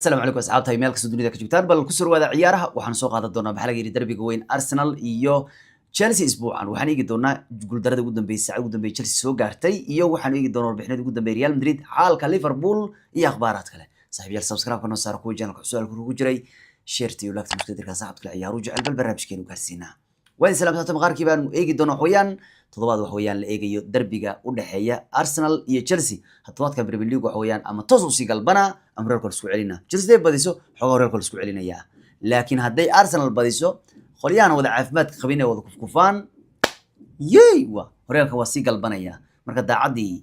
السلام عليكم asxaabta meel kasta dunida ka joogtaan bal ku soo wada ciyaaraha waxaan soo qaadan doonaa maxaa laga yiri darbiga weyn Arsenal iyo Chelsea isbuucan waxaan eegi doonaa guuldarada ugu dambeysay ugu dambeeyay Chelsea soo gaartay iyo waxaan eegi doonaa warbixinada ugu dambeeyay Real Madrid xaalka Liverpool iyo akhbaaraad kale saaxiibayaal subscribe kana saar ku channelka su'aalku ugu jiray share iyo like mushtarka saaxiibka ciyaaru jecel bal barnaamijkeenu gaarsiina waan salaamta maqaarkii baan eegi doonaa xoyaan toddobaad wax weeyaan la eegayo darbiga u dhaxeeya Arsenal iyo Chelsea toddobaadka Premier League wax weeyaan ama toos u sii galbana ama reer kale isku celina Chelsea badiso xogaa reer kale isku celinaya laakiin hadday Arsenal badiso qolyaan wada caafimaad qabin wada kufkufaan yeewa reerka waa sii galbanaya marka daacadii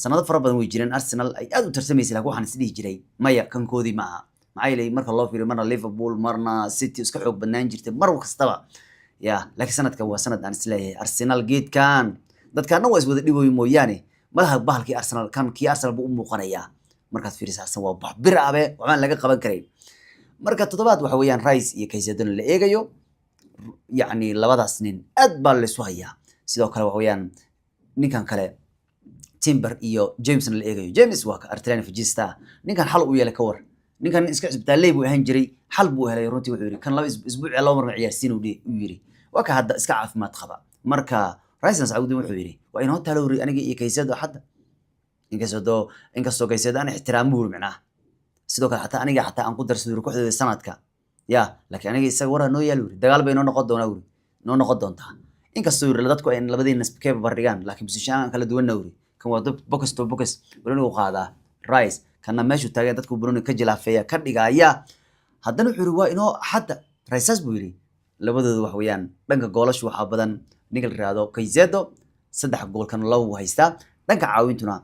sanado fara badan way jireen Arsenal ay aad u tarsamaysa laakiin waxaan isdhihi jiray maya kankoodi ma aha maxay marka loo fiiriyo marna Liverpool marna City iska xoog badnaan jirtay mar kastaba يا لكن سنة كوا سنة عن سلاي أرسنال جيت كان ضد كان نواس بدي بوي موياني ما له بحال كي أرسنال كان كي أرسنال بأمه قنايا مركز فيرس أرسنال وبح برعبة وعمل لقى قبل كريم مركز تطبات وحويان رئيس يكيزدون اللي إيجيو يعني لبضع سنين أدبر لسوهيا سيدو كلا وحويان نكان كلا تيمبر إيو جيمس اللي إيجيو جيمس واك أرتلاني في جيستا نكان حلو ويا لكور نكان إسكاس بتاليبو هنجري حلبو هلا يرونتي وحوري كان لا أسبوع على عمر معيار سين ويري وكا هذا اسكا عافماد قبا marka Rice Saudi wuxuu yiri waa inoo taloori aniga iyo kaysado hadda inkastoo kaysado aan ixtiraamuhu macnaha sidoo kale xataa aniga xataa aan ku darsado kooxda sanadka ya laakiin aniga isaga waraa noo yaal wuri dagaal bay noo noqon doonaa wuri noo noqon doontaa inkastoo yiri dadku ay labadeen nasbkeeba bardhigaan laakiin position kala duwan wuri kan waa dad box to box Bruno qaadaa Rice kana meeshu taagan dadku Bruno ka jilaafeeya ka dhigaya haddana wuxuu yiri waa inoo hadda Rice buu yiri labadoodu wax weeyaan dhanka goolashu waxa badan ninka la raado Kaysedo 3 gool kan law haysta dhanka caawintuna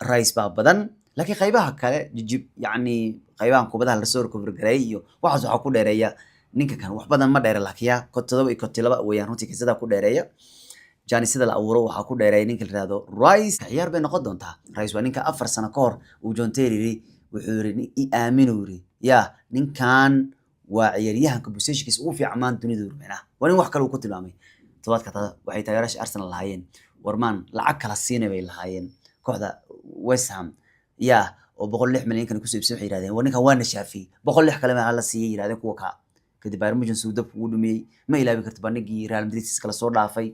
Rice baa badan laakiin qaybaha kale jijib yani qaybahan kubadaha la soo recover garay iyo waxaas waxa ku dheereeya ninka kan wax badan ma dheere laakiin ko 7 iyo 7 weeyaan runtii Kayseda ku dheereeya jani sida la abuuro waxa ku dheereeya ninka la raado Rice ciyaar bay noqon doontaa Rice waa ninka 4 sano ka hor uu John Terry wuxuu yiri aamino yiri ya ninkan وعياريها كبوسيشكيس أو في عمان تنيدور منها وأنا وحكي له كتب عمي طبعا كذا وحي تجارش أرسنال الهاين ورمان لعك على الصين بين الهاين كذا وسام يا وبقول لح ملايين كانوا كسب سبحي هذا وأنا كوانا شافي بقول لح كلام على السيء هذا كوكا كده بيرمجن سودة ودمي ما إلى بكرت بنجي ريال مدريد كلا صور ضعفي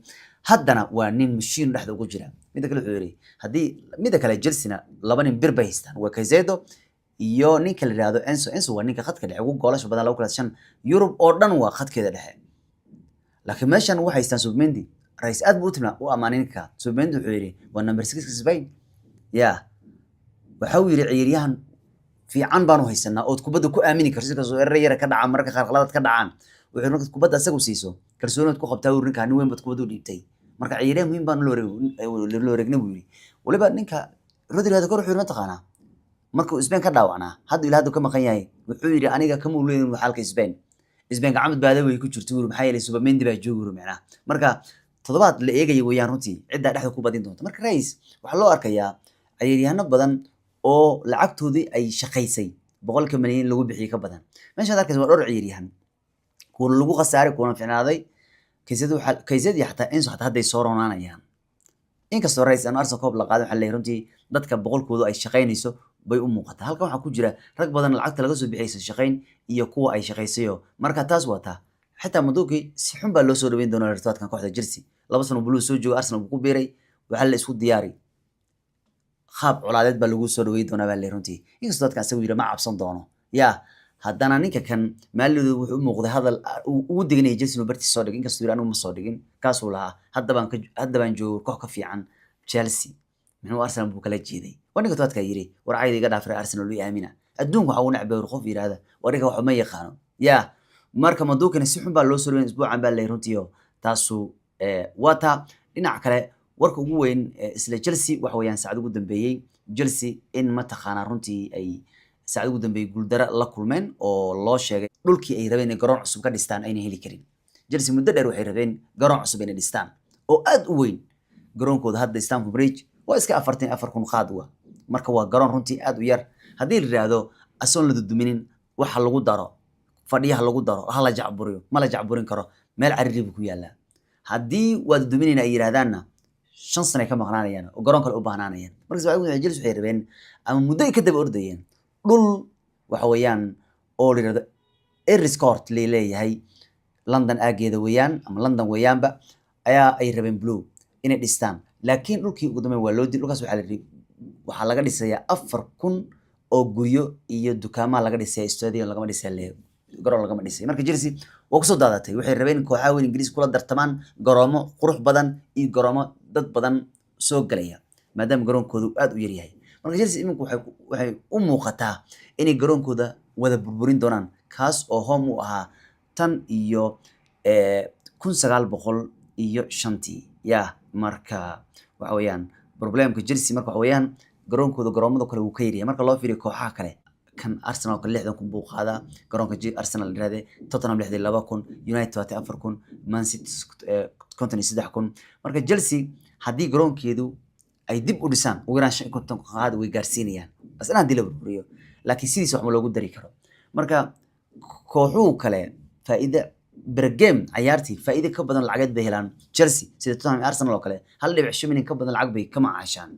هدنا وانين مشين لحد وجرا ميدا كله عوري هدي ميدا كله جلسنا لبنان بيربيستان وكيزيدو iyo ninka la yiraahdo Enzo waa ninka khadka dhexe ugu goolasho badan lagu kala shan Europe oo dhan waa khadkeeda dhexe laakiin meeshan waxay istaan Submendi Rice aad buu timna oo amaaninka Submendi wuxuu yiri waa number 6 Spain ya waxa uu yiri ciyaaryahan fiican baan u haysanaa oo kubadda ku aamini karto sida soo yar ka dhaca marka khaladaad ka dhacaan wuxuu markaa kubadda asagu siiso kalsoonid ku qabtaa ninka nin weyn bad kubadda u dhiibtay marka ciyaaryahan muhiim baan loo wareegnay buu yiri waliba ninka Rodri hada kor wuxuu ma taqaanaa markuu Spain ka dhaawacnaa hadda ilaa hadda ka maqan yahay wuxuu yiri aniga kama uleeyin xalka Spain gacmad baada way ku jirto maxaa yeelay Submendi baa joogo macna marka toddobaad la eegay weeyaan runtii cidda dhexda ku badin doonta marka Rice waxa loo arkayaa ciyaaryahanno badan oo lacagtoodii ay shaqaysay 100 milyan lagu bixiyay ka badan meesha arkaysa waa dhowr ciyaaryahan kuwa lagu khasaaray kuwa fiicnaaday Kaysed xataa Enzo xataa hadday soo roonaanayaan inkastoo Rice aan Arsenal koob la qaaday waxa la runtii dadka boqolkoodu ay shaqaynayso bay u muuqataa halkan waxa ku jira rag badan lacagta laga soo bixiyay shaqayn iyo kuwa ay shaqaysayo marka taas wata xitaa maduuqi si xun baa loo soo dhaweyn doonaa ritaadkan kooxda Chelsea 2 sano bulu soo joogo Arsenal ku beeray waxa la isku diyaari qaab culaadeed baa lagu soo dhaweyn doonaa baa leeruntii inkastoo dadkan asagu yiri ma cabsan doono ya haddana ninka kan maalidu wuxuu u muuqday hadal ugu dignay Chelsea inuu barti soo dhigin inkastoo yiri anigu ma soo dhigin kaas uu lahaa hadda baan joogo koox ka fiican Chelsea minuu Arsenal buu kala jeeday waniga toodka yiri war caadiga dhaafray Arsenal oo aamina adduunku waxa uu nacbay qof yiraahdo wariga waxa ma yaqaano ya marka maduukana si xun baa loo soo reeyay isbuucan baa la runtiyo taasu wata dhinac kale warka ugu weyn isla Chelsea waxa weeyaan saacad ugu dambeeyay Chelsea in ma taqaana runtii ay saacad ugu dambeeyay guuldaro la kulmeen oo loo sheegay dhulkii ay rabeen in garoon cusub ka dhistaan ayna heli karin Chelsea muddo dheer waxay rabeen garoon cusub inay dhistaan oo aad u weyn garoonkooda hadda Stamford Bridge waa iska 44 qaadwa marka waa garoon runtii aad u yar hadii la yiraahdo asoon la duduminin waxa lagu daro fadhiyaha lagu daro hala jacburiyo ma la jacburin karo meel cariiri ku yaala hadii waa duduminina ay yiraahdana 5 sano ka maqnaanayaan oo garoon kale u baahnaanayaan marka waxay Chelsea waxay rabeen ama muddo ka daba ordayeen dhul waxa weeyaan oo la yiraahdo Eris Court leeyahay London aageeda weeyaan ama London weeyaanba ayaa ay rabeen Blue inay dhistaan laakiin dhulkii ugu dambeeyay waa loo diiday dhulkaas waxaa laga dhisayaa 4,000 oo guryo iyo dukaamaha laga dhisay stadium lagama dhisay garoon lagama dhisay marka Chelsea waa ku soo daadatay waxay rabeen kooxaha weyn Ingiriis kula dartamaan garoomo qurux badan iyo garoomo dad badan soo galaya maadaama garoonkoodu aad u yar yahay marka Chelsea iminku waxay u muuqataa inay garoonkooda wada burburin doonaan kaas oo home u ahaa tan iyo 1905 ya marka waxa weeyaan problemka Chelsea marka waxa weeyaan garoonkooda garoomada kale uu ka yaryahay marka loo fiiriyo kooxaha kale kan Arsenal ka 60,000 buu qaadaa garoonka Arsenal yiraahday Tottenham 62,000 United 4,000 Man City 53,000 marka Chelsea haddii garoonkeedu ay dib u dhisaan ugu yaraan 50 qaad way gaarsiinayaan bas inaan dilo buriyo laakiin sidiis wax ma loogu dari karo marka kooxuhu kale faa'iido bergame ciyaartii faa'iido ka badan lacageed bay helaan Chelsea sida Tottenham Arsenal oo kale 1.5 milyan ka badan lacag bay ka macaashaan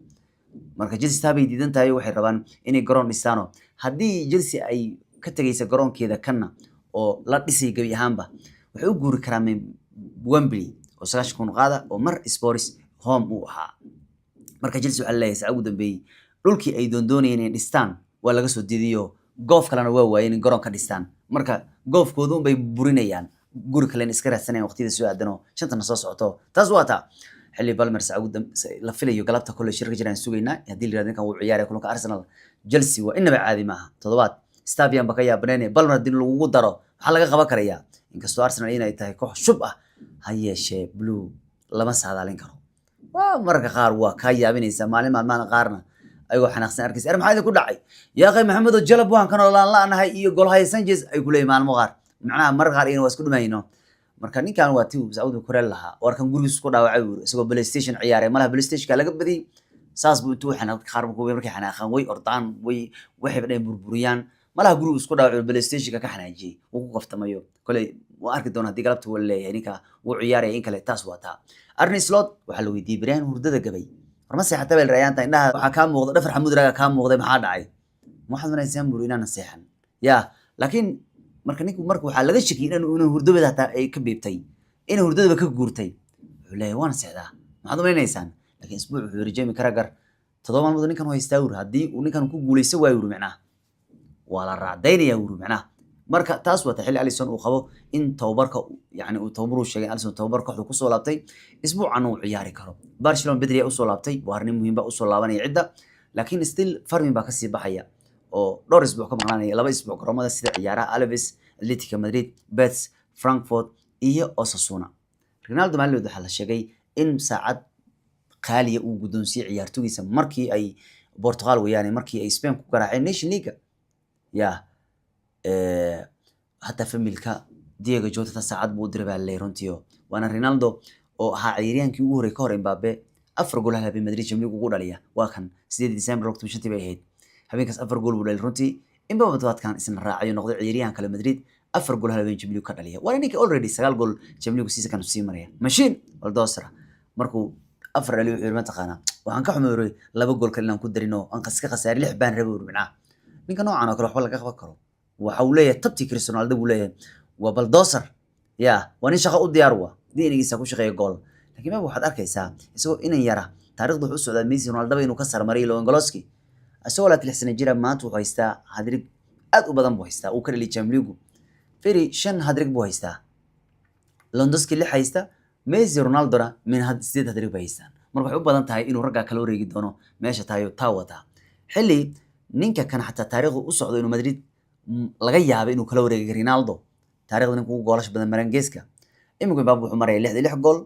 marka Chelsea taabay diidan tahay waxay rabaan inay garoon dhisaano haddii Chelsea ay ka tagaysa garoonkeeda kana oo la dhisay gabi ahaanba waxay u guuri karaan Wembley oo 9,000 qaada oo mar Spurs home u ahaa marka Chelsea waxa leeyahay saacad ugu dambeeyay dhulkii ay doondoonayeen inay dhistaan waa laga soo diidiyo goof kalena waa waayeen in garoon ka dhistaan marka goofkoodu bay burinayaan guri kale iska raadsanayaan waqtiyada soo aadano shantana soo socoto taas waa taa xilli Palmer saacad la filayo galabta kale shirka jiraan sugaynaa hadii la yiraahdo kan uu ciyaarayo kulanka Arsenal Chelsea waa inaba caadi maaha toddobaad Stadium baka yaa banane Palmer din lagu daro waxa laga qaban karayaa inkastoo Arsenal inay tahay koox shub ah hayeeshee Blue lama saadaalin karo waa marka qaar waa ka yaabinaysa maalmaha qaarna ayagoo xanaaqsan arkaysa maxaa ku dhacay yaa qay Maxamed Jalab waan kan laanahay iyo golhay Sanchez ay ku leeymaan maalmo qaar macnaha mar qaar inuu isku dhumayno marka ninkan waa tii Saudi Koreel lahaa warkan gurigiisa ku dhaawacay isagoo PlayStation ciyaaray malaha PlayStation laga badiyay saas buu intuu xanaaq qaar markii xanaaqan way ordaan way waxay badeen burburiyaan malaha gurigiisa isku dhaawacay PlayStation ka xanaajiyay uu ku qaftamayo kale waa arki doona hadii galabta wala leeyahay ninka uu ciyaaray in kale taas waa taa Arne Slot waxa la weydiiyay Brian hurdada gabay warma seexata beel raayanta indhaha waxa ka muuqda dhafar xamuud raga ka muuqday maxaa dhacay waxaad manaysan buru inaan seexan ya laakiin marka ninku waxa laga shakiyay inuu hurdada taa ay ka beebtay inuu hurdada ka guurtay wuxuu leeyahay waan seexdaa maxaad umaleynaysan laakiin isbuuc wuxuu rajaymi karagar todoba maalmood ninkan waa istaawir hadii uu ninkan ku guuleyso waa yuru macnaa wala raadaynaya yuru macnaa marka taas waa xilli Alisson uu qabo in tababarka yani uu tababaru sheegay Alisson tababarka wuxuu ku soo laabtay isbuucan uu ciyaari karo Barcelona Bedri u soo laabtay waa arrin muhiim ah u soo laabanaya cidda laakiin still Fermin baa ka sii baxaya oo dhowr isbuuc ka maqnaanaya laba isbuuc garoomada sida ciyaaraha Alaves Atletico Madrid Betis Frankfurt iyo Osasuna Ronaldo Maaliud waxa la sheegay in saacad qaaliya uu gudoonsiiyay ciyaartoygiisa markii ay Portugal weeyaan markii ay Spain ku garaaceen Nation League ya hatta familka Diego Jota saacad buu diray baa runtiyo waana Ronaldo oo ahaa ciyaaryahankii ugu horeeyay ka hor Mbappe 4 gool halaba Madrid Champions League ugu dhaliya waa kan 8 December 2020 bay ahayd habeenkaas 4 gool buu dhalay runtii Mbappe todobaadkan isna raacayo noqday ciyaaryahan kale Madrid 4 gool halaba Champions League ka dhaliya waa ninka already 9 gool Champions League season kan sii maraya machine Valdosra markuu 4 dhaliyo ciyaar taqaana waxaan ka xumeeray 2 gool kale inaan ku darino aan qaska khasaari 6 baan rabo rubnaa ninka noocan oo kale waxba laga qaban karo waxa uu leeyahay tabti Cristiano Ronaldo buu leeyahay waa Baldoser ya wani shaqo u diyaar waa diinigiisa ku shaqeeyo gool laakiin ma waxaad arkaysaa isagoo inaan yara taariikhdu wuxuu socdaa Messi Ronaldo inuu ka sarmaray Lewandowski asagoo la 6 sano jira maanta wuxuu haystaa hadrig aad u badan buu haystaa uu ka dhaliyay Champions League firi 5 hadrig buu haystaa Lewandowski la haysta Messi Ronaldo min 8 hadrig buu haystaa marka waxay u badan tahay inuu ragga kala wareegi doono meesha tayo taawata xilli ninka kan xataa taariikhdu u socdo inuu Madrid laga yaabo inuu kala wareegay Ronaldo taariikhda ninku ugu goolash badan Marangeska iminku Mbappe wuxuu maray 6 gool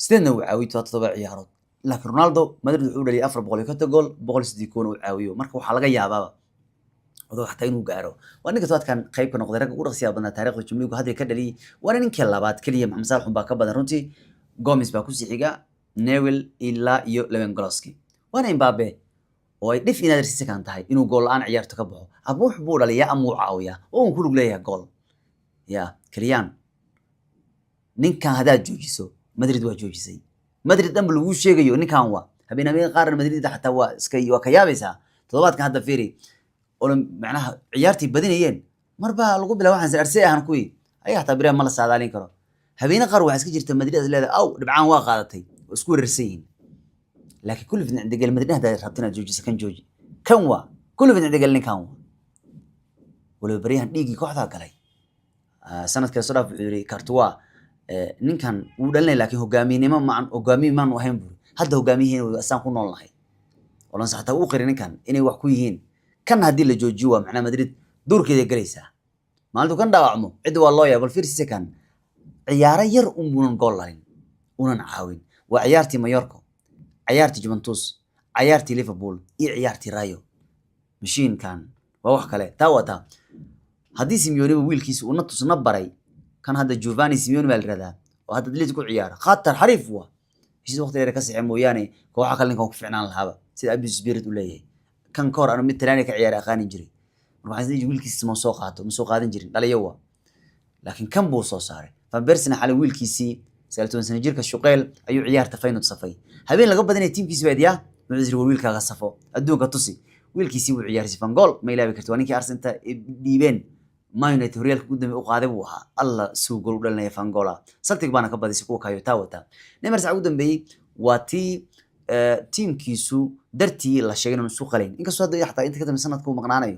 sidna uu caawiyo 7 ciyaarood laakiin Ronaldo Madrid wuxuu dhaliyay 400 gool 160 gool uu caawiyo marka waxa laga yaabaa wadoo xataa inuu gaaro waa ninka toadkan qayb ka noqday ragga ugu dhaqsiya badan taariikhda Champions League hadii ka dhaliyay waa ninkii labaad kaliya Maxamed Salah baa ka badan runtii Gomez baa ku sii xiga Neuer ila iyo Lewandowski waana Mbappe oo ay dhif inaad risiis kan tahay inuu gool aan ciyaarto ka baxo abuux buu dhaliyaa ama uu caawiyaa oo uu ku lug leeyahay gool ya Kylian ninkan hadaa joojiso Madrid waa joojisay Madrid dhan lagu sheegayo ninkan waa habeenameen qaar Madrid xataa waa iska waa ka yaabaysa todobaadkan hadda fiiri oo macnaha ciyaartii badinayeen marba lagu bilaabo waxaan Arsenal ahaan kuwii ay xataa bariya ma la saadaalin karo habeena qaar waxa iska jirta Madrid leedahay aw dhibcaan waa qaadatay isku wareersan laakiin kullu fidna degal Madrid hada rabtina joojisa kan jooji kan waa kullu fidna degal ninkan wala bariyahan dhigi kooxda galay sanadka soo dhaaf wuxuu yiri Courtois ninkan uu dhalinay laakiin hogaamiyinimo ma ahayn buu hadda hogaamiyihiin asaan ku noolnahay wala saxta uu qirin ninkan inay wax ku yihiin kan hadii la joojiyo waa macna Madrid doorkeeda galaysa maalintu kan dhaawacmo cid waa loo yaabal fiirsi kan ciyaaro yar umunan gool lahayn unan caawin waa ciyaartii Mallorca ciyaartii Juventus ciyaartii Liverpool iyo ciyaartii Rayo machine kan waa wax kale taawata hadii Simeone wiilkiisa uu natusna baray kan hadda Giovanni Simeone baa la radaa oo hadda liis ku ciyaar khatar xariif waa heshiis waqti dheer ka sixi mooyaane kooxaha kale ninkan ku fiicnaan lahaaba sida Abdi Spirit u leeyahay kan koor anu mid talaani ka ciyaar aqaanin jiray marka waxaan isleeyahay wiilkiisa ma soo qaato ma soo qaadan jirin dhaliyo waa laakiin kan buu soo saaray Van Persie xalay wiilkiisii 19 sano jirka Shuqeel ayuu ciyaarta Feyenoord safay habeen laga badanay tiimkiisa baadiya wuxuu wiilkaaga safo adduunka tusi wiilkiisii uu ciyaarsi fan gool ma ilaabi karto ninkii Arsenal dhiibeen Man United horyaalka ugu dambeeyay u qaaday buu ahaa alla suu gool u dhalinaya fan goola Celtic baana ka badisay kuwa kayo taawata Neymar sax ugu dambeeyay waa tiimkiisu dartii la sheegay inuu soo qaleen inkastoo hadda xataa inta ka dambe sanadku maqnaanayo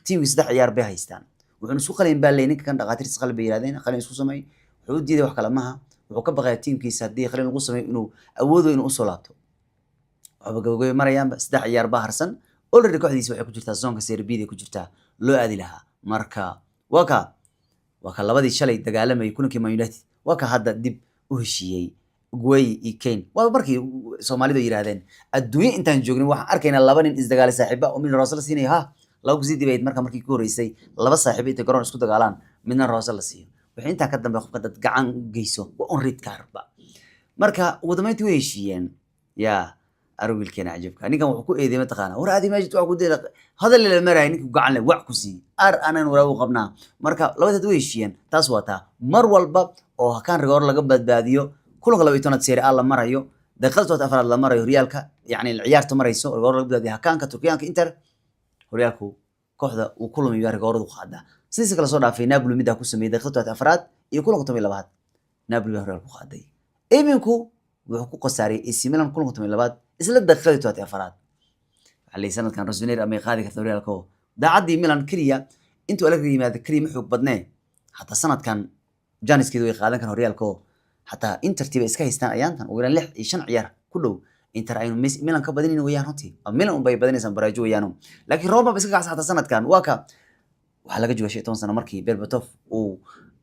tiimkiisa saddex ciyaar bay haystaan wuxuu soo qaleen baa leeyahay ninka kan dhaqaatiirta qalbi yiraahdeen qaleen isku sameey wuxuu diiday wax kale maaha wuxuu ka baqay tiimkiisa hadii qaleen lagu sameeyo inuu awoodo inuu soo laabto waxba gabagabay marayaanba saddex ciyaar baa harsan already kooxdiisa waxay ku jirtaa zoonka Serie B ku jirtaa loo aadi lahaa marka waka labadii shalay dagaalamay kulankii Man United waka hadda dib u heshiyay Gueye iyo Kane waa markii Soomaalidu yiraahdeen adduunyo intaan joognin waxaan arkaynaa laba nin isdagaal saaxiiba oo midna Rosal siinay lagu sii dibayd markii ku horeysay laba saaxiib inta garoon isku dagaalaan midna Rosal la siiyo wixii inta ka dambe qofka dad gacan geyso waa on red card marka ugu dambeyntii way heshiyeen arwiilkeena ajabka ninkan wuxuu ku eedeeyay taqaana war aadi maajid wax ku deeq hadal la maray ninku gacan leh wax ku sii aanan wara u qabnaa marka labada way heshiyeen taas waa taa mar walba oo kan rigoor laga badbaadiyo kulanka 12 Serie A la marayo daqiiqada afraad la marayo horyaalka yaani ciyaarta marayso rigoor laga badbaadiyo kaanka Turkiyaanka Inter horyaalku kooxda uu kulmiyo rigooradu qaada sidii kala soo dhaafay Napoli mid ku sameeyay daqiiqada afraad iyo kulanka 12 Napoli horyaalku qaaday iminku wuxuu ku qasaaray AC Milan kulanka 12 isla daqiiqada afraad waxay sanadkan Rosenier ama qaadi karto horyaalka daacadii Milan kaliya intuu alag yimaado kaliya maxuu badnaa hatta sanadkan Janiskeedu way qaadan kan horyaalka hatta Inter tiba iska haystaan ayaantan ugu yaraan 6 iyo 5 ciyaar ku dhow Inter aynu Milan ka badinin wayaan runtii Milan bay badanaysan baraajo wayaan laakiin Roma iska gaas hatta sanadkan waxa laga joogaa 10 sano markii Berbatov uu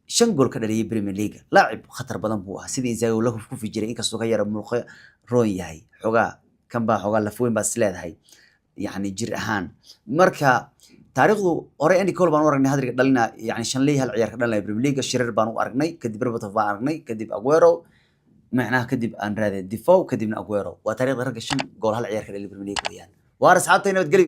5 gool ka dhaliyay Premier League laacib khatar badan buu ah sidii Zayo la ku fijiray inkastoo ka yara mulqo roon yahay xogaa kan baa xogaa la fuweyn baa isleedahay yani jir ahaan marka taariikhdu hore Andy Cole baan u aragnay hadriga dhalina yani shanley hal ciyaar ka dhalinay Premier League shirar baan u aragnay kadib Berbatov baan aragnay kadib Aguero macnaha kadib aan raadey Defoe kadibna Aguero waa taariikhda ragga 5 gool hal ciyaar ka dhaliyay Premier League wayaan waa asxaabtayna